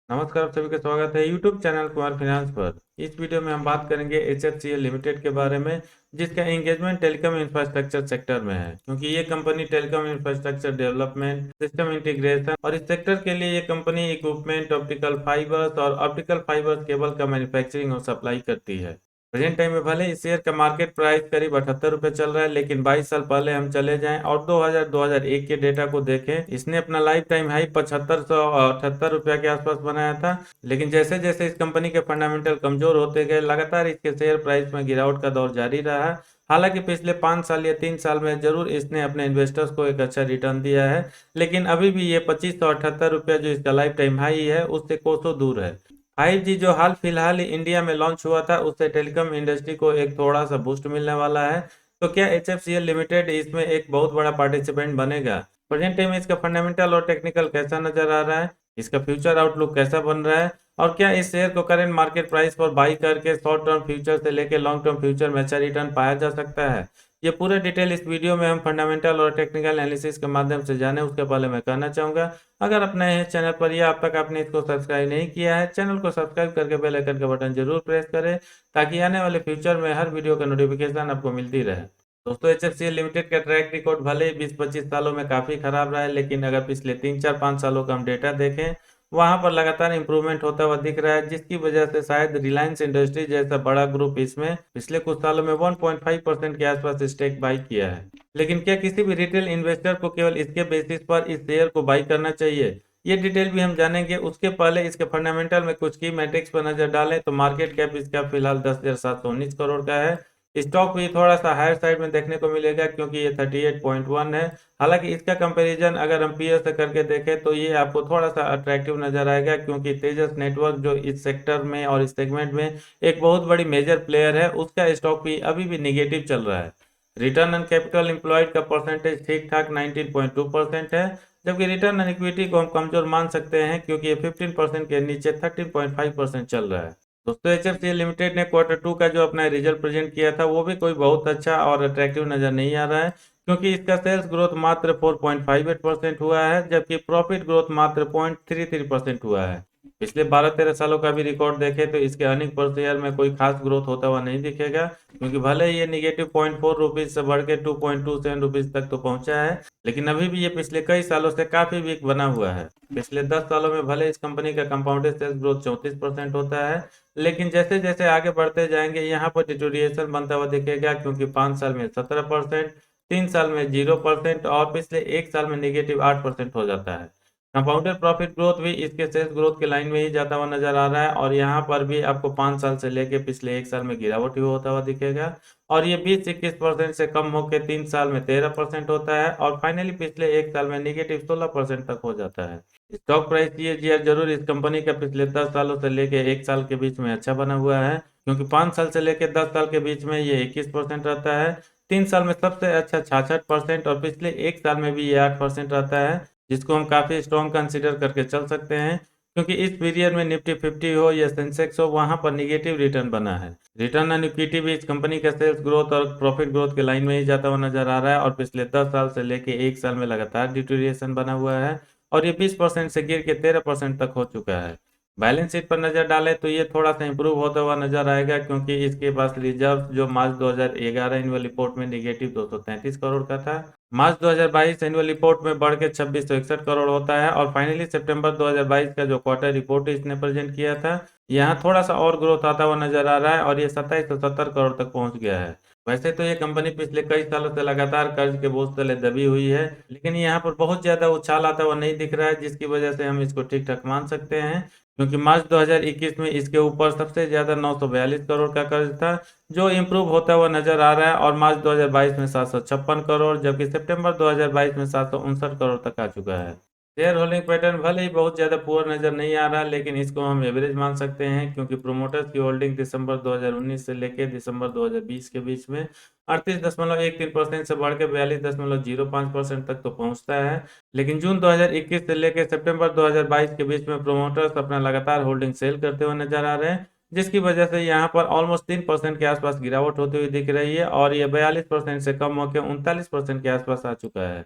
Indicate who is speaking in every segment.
Speaker 1: नमस्कार, आप सभी का स्वागत है यूट्यूब चैनल कुमार फाइनेंस पर। इस वीडियो में हम बात करेंगे एचएफसीएल लिमिटेड के बारे में, जिसका एंगेजमेंट टेलीकॉम इंफ्रास्ट्रक्चर सेक्टर में है। क्योंकि ये company telecom infrastructure development, system integration और इस सेक्टर के लिए ये कंपनी इक्विपमेंट, ऑप्टिकल फाइबर्स और ऑप्टिकल फाइबर्स केबल का मैन्युफैक्चरिंग और सप्लाई करती है। प्रेजेंट टाइम में भले इस शेयर का मार्केट प्राइस करीब 78 रुपए चल रहा है, लेकिन 22 साल पहले हम चले जाएं और 2001 के डेटा को देखें, इसने अपना लाइफ टाइम हाई 7578 रुपया के आसपास बनाया था। लेकिन जैसे जैसे इस कंपनी के फंडामेंटल कमजोर होते गए, लगातार इसके शेयर प्राइस में गिरावट का दौर जारी रहा। हालांकि पिछले 5 साल या 3 साल में जरूर इसने अपने इन्वेस्टर्स को एक अच्छा रिटर्न दिया है, लेकिन अभी भी ये 2578 रुपया जो इसका लाइफ टाइम हाई है, उससे कोसों दूर है। 5G जो हाल फिलहाल ही इंडिया में लॉन्च हुआ था, उससे टेलीकॉम इंडस्ट्री को एक थोड़ा सा बूस्ट मिलने वाला है। तो क्या एचएफसीएल लिमिटेड इसमें एक बहुत बड़ा पार्टिसिपेंट बनेगा? प्रेजेंट टाइम में इसका फंडामेंटल और टेक्निकल कैसा नजर आ रहा है, इसका फ्यूचर आउटलुक कैसा बन रहा है, और क्या इस शेयर को करंट मार्केट प्राइस पर बाई करके शॉर्ट टर्म फ्यूचर से लेकर लॉन्ग टर्म फ्यूचर में अच्छा रिटर्न पाया जा सकता है? ये पूरे डिटेल इस वीडियो में हम फंडामेंटल और टेक्निकल एनालिसिस के माध्यम से जाने। उसके पहले मैं कहना चाहूंगा, अगर आप नए हैं चैनल पर या अब तक आपने इसको सब्सक्राइब नहीं किया है, चैनल को सब्सक्राइब करके बेल आइकन का बटन जरूर प्रेस करें, ताकि आने वाले फ्यूचर में हर वीडियो का नोटिफिकेशन आपको मिलती रहे। दोस्तों, एचएफसीएल लिमिटेड का ट्रैक रिकॉर्ड भले ही 20-25 सालों में काफी खराब रहा है, लेकिन अगर पिछले 3-4-5 सालों का हम डेटा देखें, वहां पर लगातार इंप्रूवमेंट होता हुआ दिख रहा है, जिसकी वजह से शायद रिलायंस इंडस्ट्री जैसा बड़ा ग्रुप इसमें पिछले कुछ सालों में 1.5% के आसपास स्टेक बाई किया है। लेकिन क्या किसी भी रिटेल इन्वेस्टर को केवल इसके बेसिस पर इस शेयर को बाई करना चाहिए? ये डिटेल भी हम जानेंगे। उसके पहले इसके फंडामेंटल में कुछ की मैट्रिक्स पर नजर डालें तो मार्केट कैप इसका फिलहाल 10,719 करोड़ का है। स्टॉक भी थोड़ा सा हायर साइड में देखने को मिलेगा, क्योंकि ये 38.1 है। हालांकि इसका कंपैरिजन अगर हम पीयर से करके देखें तो ये आपको थोड़ा सा अट्रैक्टिव नजर आएगा, क्योंकि तेजस नेटवर्क जो इस सेक्टर में और इस सेगमेंट में एक बहुत बड़ी मेजर प्लेयर है, उसका स्टॉक भी अभी भी निगेटिव चल रहा है। रिटर्न ऑन कैपिटल एम्प्लॉयड का परसेंटेज ठीक ठाक 19.2% है, जबकि रिटर्न ऑन इक्विटी को हम कमजोर मान सकते हैं, क्योंकि ये 15% के नीचे 13.5% चल रहा है। दोस्तों, एचएफसीएल लिमिटेड ने Q2 का जो अपना रिजल्ट प्रेजेंट किया था, वो भी कोई बहुत अच्छा और अट्रैक्टिव नजर नहीं आ रहा है, क्योंकि इसका सेल्स ग्रोथ मात्र 4.58% हुआ है, जबकि प्रॉफिट ग्रोथ मात्र 0.33% हुआ है। पिछले 12-13 सालों का भी रिकॉर्ड देखें तो इसके अर्निंग पर शेयर में कोई खास ग्रोथ होता हुआ नहीं दिखेगा, क्योंकि भले ही ये -0.4 रुपीज से बढ़ के 2.27 रुपीज तक तो पहुंचा है, लेकिन अभी भी ये पिछले कई सालों से काफी वीक बना हुआ है। पिछले 10 सालों में भले इस कंपनी का कंपाउंडेड सेल्स ग्रोथ 34% होता है, लेकिन जैसे जैसे आगे बढ़ते जाएंगे यहाँ पर डिटोरिएशन बनता हुआ दिखेगा, क्योंकि 5 साल में 17%, 3 साल में 0% और पिछले 1 साल में -8% हो जाता है। कंपाउंडेड प्रॉफिट ग्रोथ भी इसके सेल्स ग्रोथ के लाइन में ही जाता हुआ नजर आ रहा है, और यहाँ पर भी आपको 5 साल से लेके पिछले 1 साल में गिरावट ही होता हुआ दिखेगा, और ये 20-21% से कम होकर 3 साल में 13% होता है, और फाइनली पिछले 1 साल में -16% तक हो जाता है। स्टॉक प्राइस सीएजीआर जरूर इस कंपनी का पिछले 10 सालों से लेके 1 साल के बीच में अच्छा बना हुआ है, क्योंकि 5 साल से लेके 10 साल के बीच में ये 21% रहता है, 3 साल में सबसे अच्छा 66% और पिछले 1 साल में भी ये 8% रहता है, जिसको हम काफी स्ट्रॉन्ग कंसीडर करके चल सकते हैं, क्योंकि इस पीरियड में निफ्टी 50 हो या सेंसेक्स हो, वहां पर निगेटिव रिटर्न बना है। रिटर्न ऑन इक्विटी भी इस कंपनी का सेल्स ग्रोथ और प्रॉफिट ग्रोथ के लाइन में ही जाता हुआ नजर आ रहा है, और पिछले 10 साल से लेके 1 साल में लगातार डिटोरिएशन बना हुआ है, और ये 20% से गिर के 13% तक हो चुका है। बैलेंस शीट पर नजर डालें तो ये थोड़ा सा इंप्रूव होता हुआ नजर आएगा, क्योंकि इसके पास रिजर्व जो मार्च 2011 एनुअल रिपोर्ट में निगेटिव 233 करोड़ का था, मार्च 2022 एनुअल रिपोर्ट में बढ़ के 2661 करोड़ होता है, और फाइनली सितंबर 2022 का जो क्वार्टर रिपोर्ट इसने प्रेजेंट किया था, यहाँ थोड़ा सा और ग्रोथ आता हुआ नजर आ रहा है, और ये 2770 करोड़ तक पहुंच गया है। वैसे तो ये कंपनी पिछले कई सालों से लगातार कर्ज के बोझ तले दबी हुई है, लेकिन यहाँ पर बहुत ज्यादा उछाल आता हुआ नहीं दिख रहा है, जिसकी वजह से हम इसको ठीक ठाक मान सकते हैं, क्योंकि मार्च 2021 में इसके ऊपर सबसे ज्यादा 942 करोड़ का कर्ज था, जो इम्प्रूव होता हुआ नजर आ रहा है, और मार्च 2022 में 756 करोड़, जबकि सितंबर 2022 में 759 करोड़ तक आ चुका है। शेयर होल्डिंग पैटर्न भले ही बहुत ज्यादा पुअर नजर नहीं आ रहा, लेकिन इसको हम एवरेज मान सकते हैं, क्योंकि प्रोमोटर्स की होल्डिंग दिसंबर 2019 से लेकर दिसंबर 2020 के बीच में 38.13% से बढ़ के 42.05% तक तो पहुंचता है, लेकिन जून 2021 से लेकर सितंबर 2022 के बीच में प्रोमोटर्स अपना लगातार होल्डिंग सेल करते हुए नजर आ रहे हैं, जिसकी वजह से यहाँ पर ऑलमोस्ट 3% के आसपास गिरावट होती हुई दिख रही है, और ये 42% से कम होकर 39% के आसपास आ चुका है।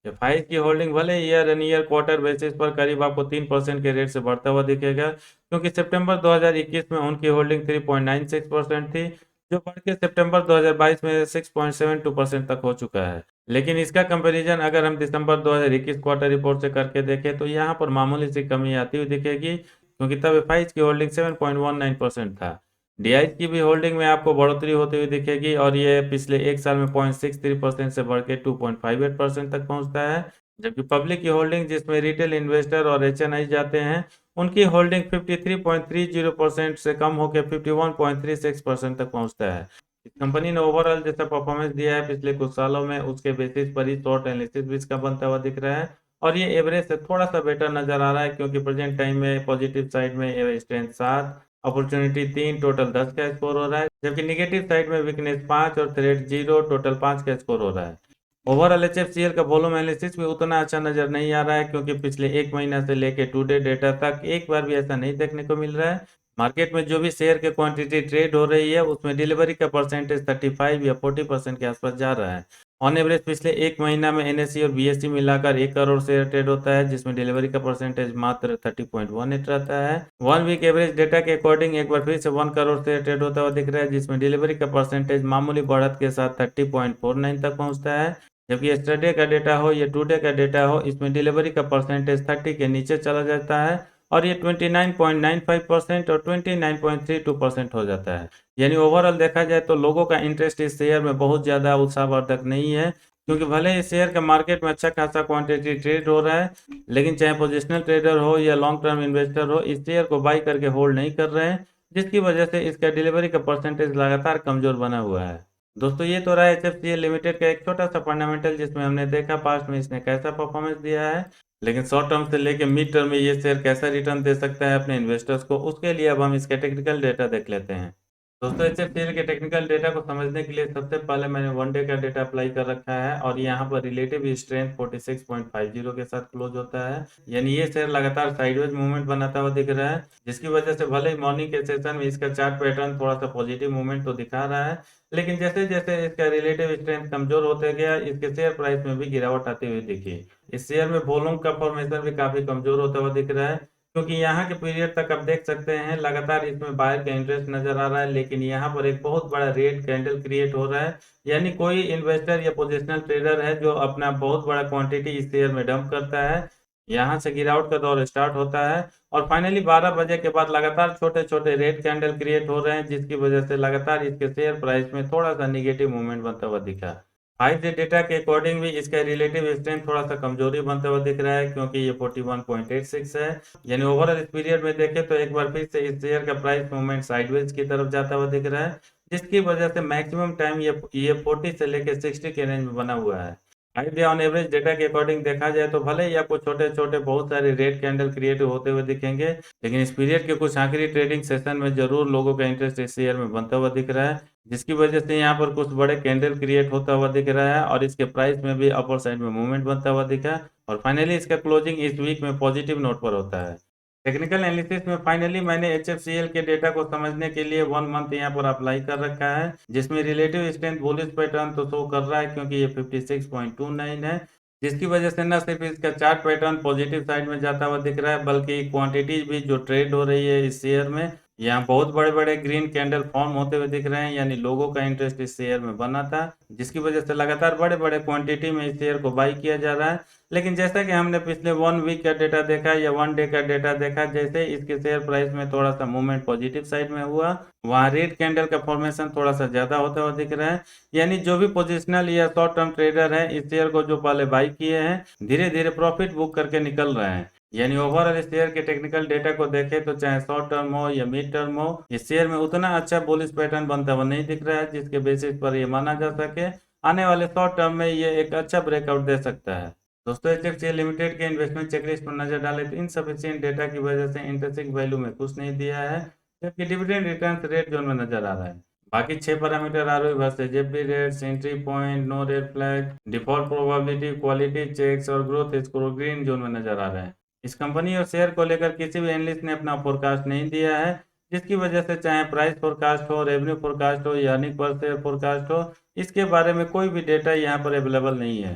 Speaker 1: एफआई की होल्डिंग भले year on year quarter basis पर करीब आपको 3% के रेट से बढ़ता हुआ दिखेगा, क्योंकि सितंबर 2021 में उनकी होल्डिंग 3.96% थी, जो बढ़ के सितंबर 2022 में 6.72% तक हो चुका है। लेकिन इसका कंपैरिजन अगर हम दिसंबर 2021 क्वार्टर रिपोर्ट से करके देखें तो यहाँ पर मामूली सी कमी आती हुई दिखेगी, क्योंकि तब एफआई की होल्डिंग 7.19% था। डीआई की भी होल्डिंग में आपको बढ़ोतरी होती हुई दिखेगी और ये पिछले एक साल में 0.63% से बढ़ के 2.58% तक पहुंचता है। जबकि पब्लिक की होल्डिंग, जिसमें रिटेल इन्वेस्टर और एचएनआई जाते हैं, उनकी होल्डिंग 53.30% से कम होकर 51.36% तक पहुंचता है। इस कंपनी ने ओवरऑल जैसा परफॉर्मेंस दिया है पिछले कुछ सालों में, उसके बेसिस पर ही शॉर्ट एनालिसिस भी इसका बनता हुआ दिख रहा है और ये एवरेज से थोड़ा सा बेटर नजर आ रहा है, क्योंकि प्रेजेंट टाइम में पॉजिटिव साइड में स्ट्रेंथ 7, अपॉर्चुनिटी 3, टोटल 10 का स्कोर हो रहा है, जबकि निगेटिव साइड में वीकनेस 5 और थ्रेट 0, टोटल 5 का स्कोर हो रहा है। ओवरऑल एचएफसीएल का वॉल्यूम एनालिसिस भी उतना अच्छा नजर नहीं आ रहा है, क्योंकि पिछले एक महीना से लेके टू डे डेटा तक एक बार भी ऐसा नहीं देखने को मिल रहा है। मार्केट में जो भी शेयर की क्वांटिटी ट्रेड हो रही है उसमें डिलीवरी का परसेंटेज 35 या 40% के आसपास जा रहा है। ऑन एवरेज पिछले एक महीना में एनएसई और बीएसई मिलाकर 1 करोड़ शेयर ट्रेड होता है, जिसमें डिलीवरी का परसेंटेज मात्र 30.18 रहता है। 1 वीक एवरेज डेटा के अकॉर्डिंग एक बार फिर से 1 करोड़ शेयर ट्रेड होता हुआ दिख रहा है, जिसमें डिलीवरी का परसेंटेज मामूली बढ़त के साथ 30.49 तक पहुंचता है। जबकि यस्टरडे का डेटा हो या टुडे का डेटा हो, इसमें डिलीवरी का परसेंटेज 30 के नीचे चला जाता है और ये 29.95% और 29.32% हो जाता है। यानी ओवरऑल देखा जाए तो लोगों का इंटरेस्ट इस शेयर में बहुत ज़्यादा उत्साहवर्धक नहीं है, क्योंकि भले ही शेयर का मार्केट में अच्छा खासा क्वांटिटी ट्रेड हो रहा है, लेकिन चाहे पोजिशनल ट्रेडर हो या लॉन्ग टर्म इन्वेस्टर हो, इस शेयर को बाई करके होल्ड नहीं कर रहे हैं, जिसकी वजह से इसका डिलीवरी का परसेंटेज लगातार कमजोर बना हुआ है। दोस्तों, ये तो रहा एचएफसीएल लिमिटेड का एक छोटा सा फंडामेंटल, जिसमें हमने देखा पास्ट में इसने कैसा परफॉर्मेंस दिया है। लेकिन शॉर्ट टर्म से लेके मिड टर्म में ये शेयर कैसा रिटर्न दे सकता है अपने इन्वेस्टर्स को, उसके लिए अब हम इसके टेक्निकल डेटा देख लेते हैं। दोस्तों, एचएफसीएल के टेक्निकल डेटा को समझने के लिए सबसे पहले मैंने वन डे का डेटा अप्लाई कर रखा है और यहाँ पर रिलेटिव स्ट्रेंथ 46.50 के साथ क्लोज होता है। यानी ये शेयर लगातार साइडवेज मूवमेंट बनाता हुआ दिख रहा है, जिसकी वजह से भले ही मॉर्निंग के सेशन में इसका चार्ट पैटर्न थोड़ा सा पॉजिटिव मूवमेंट तो दिखा रहा है, लेकिन जैसे जैसे इसका रिलेटिव स्ट्रेंथ कमजोर होते गया, इसके शेयर प्राइस में भी गिरावट आती हुई दिखी। इस शेयर में वॉल्यूम का फॉर्मेशन भी काफी कमजोर होता हुआ दिख रहा है, क्योंकि यहाँ के पीरियड तक आप देख सकते हैं लगातार इसमें बायर का इंटरेस्ट नजर आ रहा है, लेकिन यहाँ पर एक बहुत बड़ा रेड कैंडल क्रिएट हो रहा है। यानी कोई इन्वेस्टर या पोजिशनल ट्रेडर है जो अपना बहुत बड़ा क्वांटिटी इस शेयर में डंप करता है। यहाँ से गिरावट का दौर स्टार्ट होता है और फाइनली 12 बजे के बाद लगातार छोटे छोटे रेड कैंडल क्रिएट हो रहे हैं, जिसकी वजह से लगातार इसके शेयर प्राइस में थोड़ा सा निगेटिव मूवमेंट बनता हुआ दिखा। आज के डेटा के अकॉर्डिंग भी इसका रिलेटिव स्ट्रेंथ थोड़ा सा कमजोरी बनता हुआ दिख रहा है, क्योंकि ये 41.86 है। यानी ओवरऑल इस पीरियड में देखें तो एक बार फिर से इस शेयर का प्राइस मूवमेंट साइडवेज की तरफ जाता हुआ दिख रहा है, जिसकी वजह से मैक्सिमम टाइम ये 40 से लेकर 60 के रेंज में बना हुआ है। Five day on average data के अकॉर्डिंग देखा जाए तो भले ही आपको छोटे छोटे बहुत सारे रेड कैंडल क्रिएट होते हुए दिखेंगे, लेकिन इस पीरियड के कुछ आखिरी ट्रेडिंग सेशन में जरूर लोगों का इंटरेस्ट इस शेयर में बनता हुआ दिख रहा है, जिसकी वजह से यहाँ पर कुछ बड़े कैंडल क्रिएट होता हुआ दिख रहा है और इसके प्राइस में भी अपर साइड में मूवमेंट बनता हुआ दिखा और फाइनली इसका क्लोजिंग इस वीक में पॉजिटिव नोट पर होता है। टेक्निकल एनालिसिस में फाइनली मैंने एचएफसीएल के डेटा को समझने के लिए 1 मंथ यहाँ पर अप्लाई कर रखा है, जिसमें रिलेटिव स्ट्रेंथ बुलिश पैटर्न तो शो कर रहा है, क्योंकि ये 56.29 है, जिसकी वजह से न सिर्फ इसका चार्ट पैटर्न पॉजिटिव साइड में जाता हुआ दिख रहा है, बल्कि क्वांटिटीज भी जो ट्रेड हो रही है इस शेयर में, यहाँ बहुत बड़े बड़े ग्रीन कैंडल फॉर्म होते हुए दिख रहे हैं। यानी लोगों का इंटरेस्ट इस शेयर में बना था, जिसकी वजह से लगातार बड़े बड़े क्वांटिटी में इस शेयर को बाई किया जा रहा है। लेकिन जैसा कि हमने पिछले 1 वीक का डेटा देखा या 1 डे का डेटा देखा, जैसे इसके शेयर प्राइस में थोड़ा सा मूवमेंट पॉजिटिव साइड में हुआ, वहाँ रेड कैंडल का फॉर्मेशन थोड़ा सा ज्यादा होता हुआ दिख रहा है। यानी जो भी पोजिशनल या शॉर्ट टर्म ट्रेडर है इस शेयर को जो पहले बाई किए हैं, धीरे धीरे प्रॉफिट बुक करके निकल रहे हैं। यानी ओवरऑल इस शेयर के टेक्निकल डेटा को देखें तो चाहे शॉर्ट टर्म हो या मिड टर्म हो, इस शेयर में उतना अच्छा बुलिश पैटर्न बनता हुआ नहीं दिख रहा है, जिसके बेसिस पर ये माना जा सके आने वाले शॉर्ट टर्म में ये एक अच्छा ब्रेकआउट दे सकता है। दोस्तों, एचएफसीएल लिमिटेड के इन्वेस्टमेंट चेकलिस्ट पर नजर डालें तो इनसफिशिएंट डेटा की वजह से इंट्रिंसिक वैल्यू में कुछ नहीं दिया है, जबकि डिविडेंड रिटर्न रेट जोन में नजर आ रहा है। बाकी 6 parameter ROE versus FD rate, entry point, no red flag, default probability, quality checks और ग्रोथ स्कोर ग्रीन जोन में नजर आ रहे हैं। इस कंपनी और शेयर को लेकर किसी भी एनालिस्ट ने अपना फोरकास्ट नहीं दिया है, जिसकी वजह से चाहे प्राइस फोरकास्ट हो, रेवेन्यू फोरकास्ट हो या अर्निंग पर शेयर फोरकास्ट हो, इसके बारे में कोई भी डेटा यहाँ पर अवेलेबल नहीं है।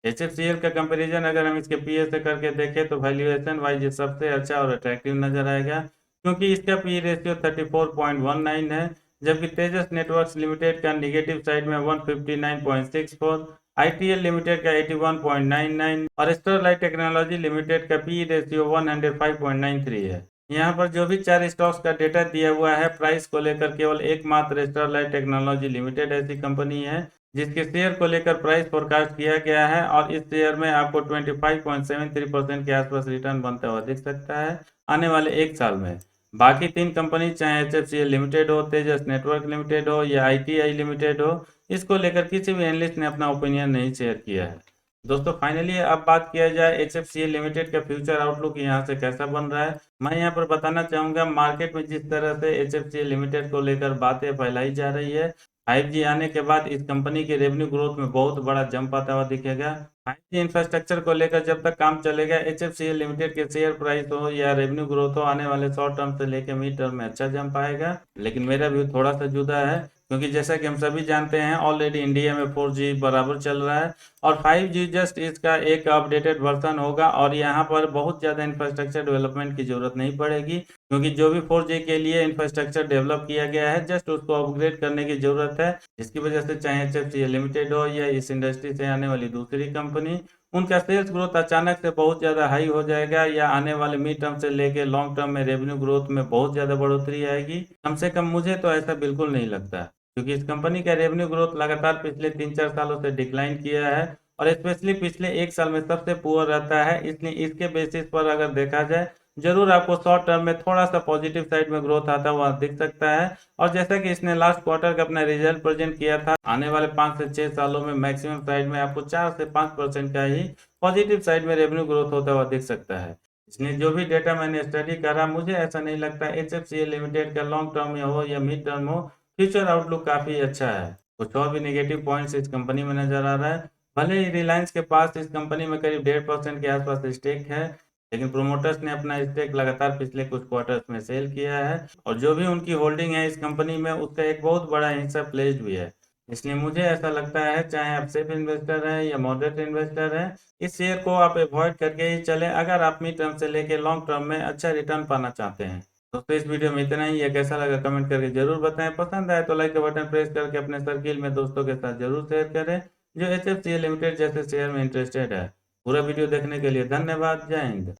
Speaker 1: HFCL का कंपैरिजन अगर हम इसके पीए से करके देखें तो वैल्यूएशन वाइज ये सबसे अच्छा और अट्रैक्टिव नजर आएगा, क्योंकि इसका पी रेशियो 34.19 है, जबकि तेजस नेटवर्क्स लिमिटेड का निगेटिव साइड में 159.64, आईटीएल लिमिटेड का 81.99 और स्टरलाइट टेक्नोलॉजी लिमिटेड का पी रेशियो 105.93 है। यहाँ पर जो भी चार स्टॉक्स का डेटा दिया हुआ है प्राइस को लेकर, केवल एकमात्र स्टरलाइट टेक्नोलॉजी लिमिटेड ऐसी कंपनी है जिसके शेयर को लेकर प्राइस फोरकास्ट किया गया है और इस शेयर में आपको 25.73% के आसपास रिटर्न बनता हुआ दिख सकता है आने वाले एक साल में। बाकी तीन कंपनी चाहे HFCL लिमिटेड हो, तेजस नेटवर्क लिमिटेड हो या ITI लिमिटेड हो, इसको लेकर किसी भी एनालिस्ट ने अपना ओपिनियन नहीं शेयर किया है। दोस्तों फाइनली अब बात किया जाए HFCL लिमिटेड का फ्यूचर आउटलुक यहाँ से कैसा बन रहा है। मैं यहाँ पर बताना चाहूंगा, मार्केट में जिस तरह से HFCL लिमिटेड को लेकर बातें फैलाई जा रही है, 5G आने के बाद इस कंपनी के रेवेन्यू ग्रोथ में बहुत बड़ा जंप आता हुआ दिखेगा। 5G इंफ्रास्ट्रक्चर को लेकर जब तक काम चलेगा, HFCL लिमिटेड के शेयर प्राइस हो या रेवेन्यू ग्रोथ हो, आने वाले शॉर्ट टर्म से लेकर मिड टर्म में अच्छा जंप आएगा। लेकिन मेरा व्यू थोड़ा सा जुदा है, क्योंकि जैसा कि हम सभी जानते हैं ऑलरेडी इंडिया में 4G बराबर चल रहा है और 5G जस्ट इसका एक अपडेटेड वर्जन होगा और यहाँ पर बहुत ज़्यादा इंफ्रास्ट्रक्चर डेवलपमेंट की जरूरत नहीं पड़ेगी, क्योंकि जो भी 4G के लिए इंफ्रास्ट्रक्चर डेवलप किया गया है जस्ट उसको अपग्रेड करने की जरूरत है, जिसकी वजह से चाहे HFCL लिमिटेड हो या इस इंडस्ट्री से आने वाली दूसरी कंपनी, उनका सेल्स ग्रोथ अचानक से बहुत ज़्यादा हाई हो जाएगा या आने वाले मिड टर्म से लेके लॉन्ग टर्म में रेवेन्यू ग्रोथ में बहुत ज़्यादा बढ़ोतरी आएगी। कम से कम मुझे तो ऐसा बिल्कुल नहीं लगता, क्योंकि इस कंपनी का रेवेन्यू ग्रोथ लगातार पिछले 3-4 सालों से डिक्लाइन किया है और स्पेशली पिछले एक साल में सबसे पुअर रहता है। इसलिए इसके बेसिस पर अगर देखा जाए, जरूर आपको शॉर्ट टर्म में थोड़ा सा पॉजिटिव साइड में ग्रोथ आता हुआ दिख सकता है। और जैसा कि इसने लास्ट क्वार्टर का अपना रिजल्ट प्रेजेंट किया था, आने वाले 5 से 6 सालों में मैक्सिमम साइड में आपको 4 से 5% का ही पॉजिटिव साइड में रेवेन्यू ग्रोथ होता हुआ दिख सकता है। इसलिए जो भी डेटा मैंने स्टडी करा, मुझे ऐसा नहीं लगता HFCL लिमिटेड का लॉन्ग टर्म में हो या मिड टर्म हो, फ्यूचर आउटलुक काफी अच्छा है। कुछ और भी नेगेटिव पॉइंट्स इस कंपनी में नजर आ रहा है। भले ही रिलायंस के पास इस कंपनी में करीब 1.5% के आसपास स्टेक है, लेकिन प्रोमोटर्स ने अपना स्टेक लगातार पिछले कुछ क्वार्टर्स में सेल किया है और जो भी उनकी होल्डिंग है इस कंपनी में, उसका एक बहुत बड़ा हिस्सा प्लेज्ड भी है। इसलिए मुझे ऐसा लगता है, चाहे आप सेफ इन्वेस्टर हैं या मॉडरेट इन्वेस्टर हैं, इस शेयर को आप अवॉइड करके ही चलें अगर आप मिड टर्म से लेके लॉन्ग टर्म में अच्छा रिटर्न पाना चाहते हैं। दोस्तों इस वीडियो में इतना ही है, कैसा लगा कमेंट करके जरूर बताएं। पसंद आए तो लाइक का बटन प्रेस करके अपने सर्किल में दोस्तों के साथ जरूर शेयर करें जो HFCL लिमिटेड जैसे शेयर में इंटरेस्टेड है। पूरा वीडियो देखने के लिए धन्यवाद। जय हिंद।